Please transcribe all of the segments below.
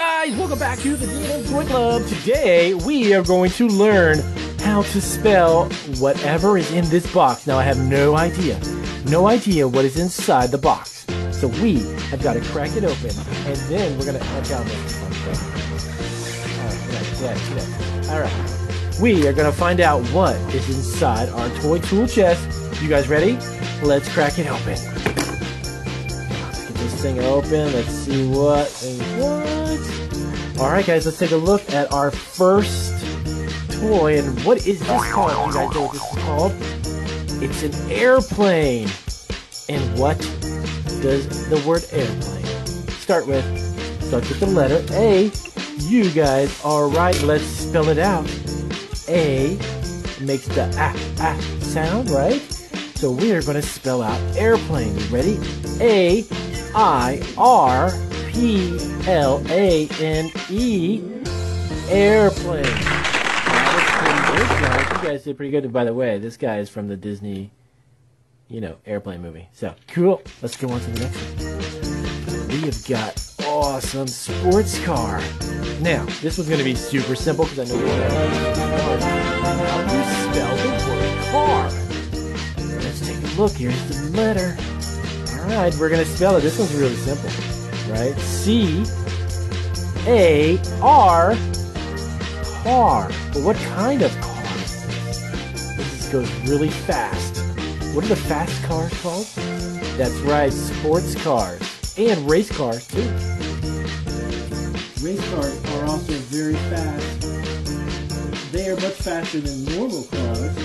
guys, welcome back to the DNA Toy Club. Today we are going to learn how to spell whatever is in this box. Now I have no idea what is inside the box. So we have got to crack it open, and then we're going to watch out. Alright, we are going to find out what is inside our toy tool chest. You guys ready? Let's crack it open. This thing open. Let's see what and what. Alright guys, let's take a look at our first toy. And what is this called? You guys know what this is called? It's an airplane. And what does the word airplane start with? Starts with the letter A. You guys are right. Let's spell it out. A makes the sound, right? So we are going to spell out airplane. You ready? A-I-R-P-L-A-N-E. Airplane. That was pretty good, guys. You guys did pretty good. And by the way, this guy is from the Disney, airplane movie. So, cool. Let's go on to the next one. We have got awesome sports car. Now, this one's going to be super simple because I know you're going to like how do you spell the word car? Let's take a look. Here's the letter. Alright, we're going to spell it. This one's really simple, right? C-A-R, car. But what kind of car? This goes really fast. What are the fast cars called? That's right, sports cars. And race cars, too. Race cars are also very fast. They are much faster than normal cars.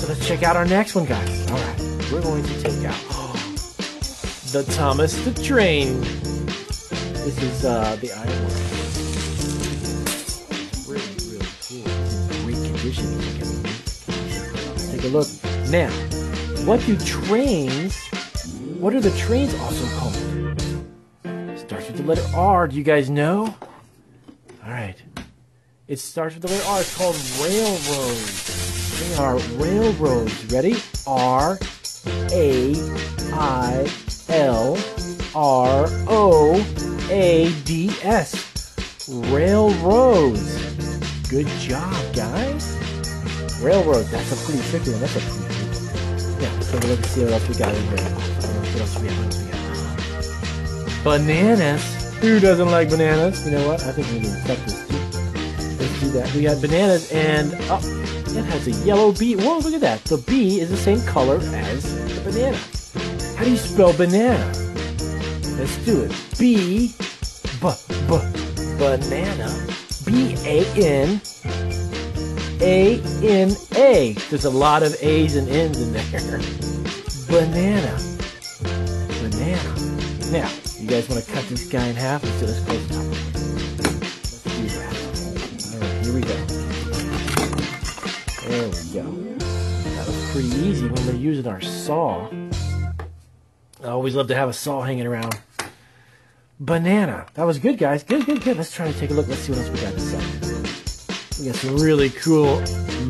So let's check out our next one, guys. Alright. We're going to take out the Thomas the Train. This is the Iron one. Really, really cool. It's in great condition. Let's take a look. Now, what are the trains also called? Starts with the letter R. Do you guys know? Alright. It starts with the letter R. It's called railroads. They are railroads. Ready? R-A-I-L-R-O-A-D-S. Railroads. Good job, guys. Railroads. That's a pretty tricky one. That's a pretty tricky one. Yeah, let's have a look and see what else we got in here. What else we got? Bananas. Who doesn't like bananas? You know what? I think we need to cut this too. Let's do that. We got bananas and it has a yellow B. Whoa, look at that. The B is the same color as the banana. How do you spell banana? Let's do it. Banana. B-A-N-A-N-A. There's a lot of A's and N's in there. Banana. Now, you guys want to cut this guy in half? Let's close the top. Let's do that. Alright, here we go. There we go. That was pretty easy when we're using our saw. I always love to have a saw hanging around. Banana. That was good, guys. Good. Let's try to take a look. Let's see what else we got inside. We got some really cool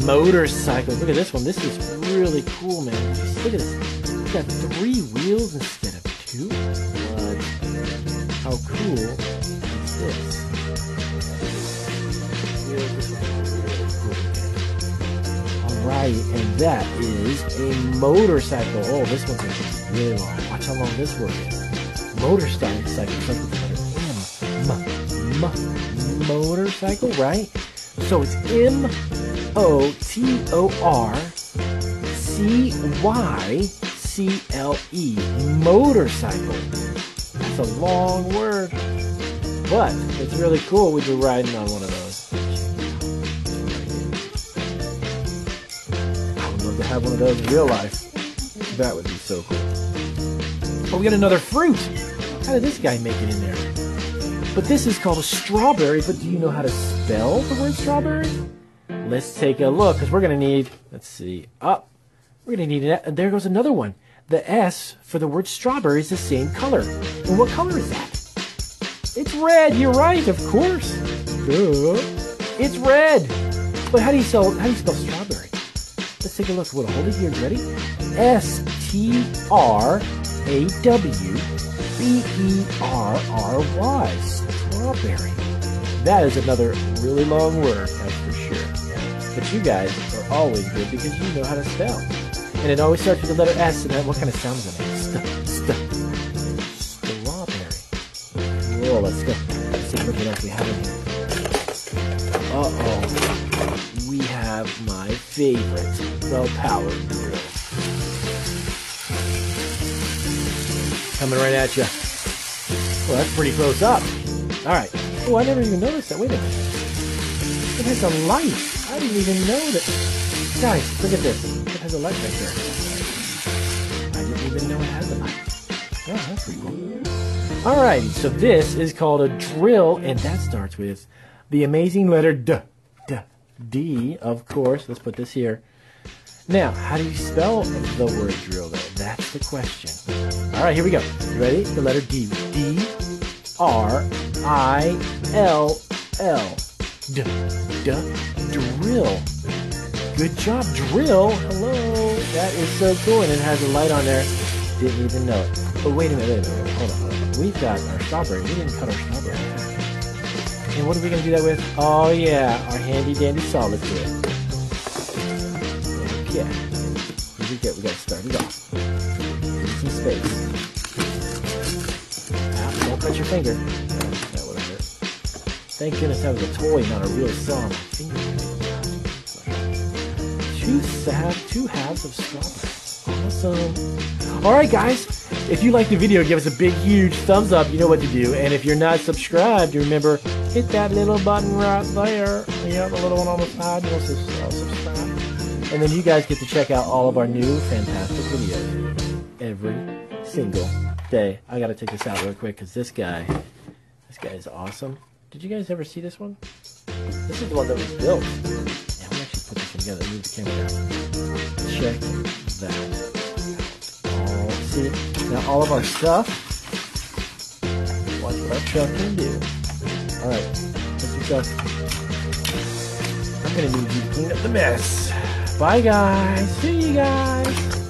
motorcycles. Look at this one. This is really cool, man. Just look at this. It's got 3 wheels instead of 2. How cool is this? Alright, and that is a motorcycle. Oh, this one's going to be really long. Watch how long this one is. Motorcycle. Starts with the letter M. Motorcycle, right? So it's M-O-T-O-R-C-Y-C-L-E. Motorcycle. That's a long word. But it's really cool. We'd be riding on one of those. I would love to have one of those in real life. That would be so cool. Oh, we got another fruit. How did this guy make it in there? But this is called a strawberry. But do you know how to spell the word strawberry? Let's take a look, because we're going to need, let's see, we're going to need, and there goes another one. The S for the word strawberry is the same color. And what color is that? It's red. You're right, of course. Duh. It's red. But how do you spell strawberry? Let's take a look. We'll hold it here. Ready? S-T-R-A-W-B-E-R-R-Y. B-E-R-R-Y. Strawberry. That is another really long word, that's for sure. But you guys are always good because you know how to spell. And it always starts with the letter S, and then what kind of sound does it make? Strawberry. Whoa, let's go. Let's see what we actually have in here. Uh-oh. We have my favorite, the power drill. Coming right at you. Well, that's pretty close up. Alright. Oh, I never even noticed that. Wait a minute. It has a light. I didn't even know that. Guys, look at this. It has a light right there. I didn't even know it has a light. Yeah, that's pretty cool. Alright, so this is called a drill, and that starts with the amazing letter D. D, of course. Let's put this here. Now, how do you spell the word drill, though? That's the question. Alright, here we go. You ready? The letter D. D-R-I-L-L. Drill. Good job, drill. Hello. That is so cool, and it has a light on there. Didn't even know it. But wait a minute. Hold on. We've got our strawberry. We didn't cut our strawberry. And what are we going to do that with? Oh, yeah, our handy-dandy solid kit. Okay. Here we go. We got to start it off. Give some space. Don't cut your finger. That would have hurt. Thank goodness that was a toy, not a real saw on my finger. Two halves of strawberry. Awesome. Alright guys, if you like the video, give us a big, huge thumbs up. You know what to do. And if you're not subscribed, remember, hit that little button right there. Yeah, the little one on the side. You'll subscribe. And then you guys get to check out all of our new fantastic videos every single day. I gotta take this out real quick because this guy is awesome. Did you guys ever see this one? This is the one that was built. Yeah, I'm actually put this together. Move the camera down. Check that out. See, now all of our stuff. Watch what our truck can do. Alright, that's yourself. I'm gonna need you to clean up the mess. Bye guys. See you guys.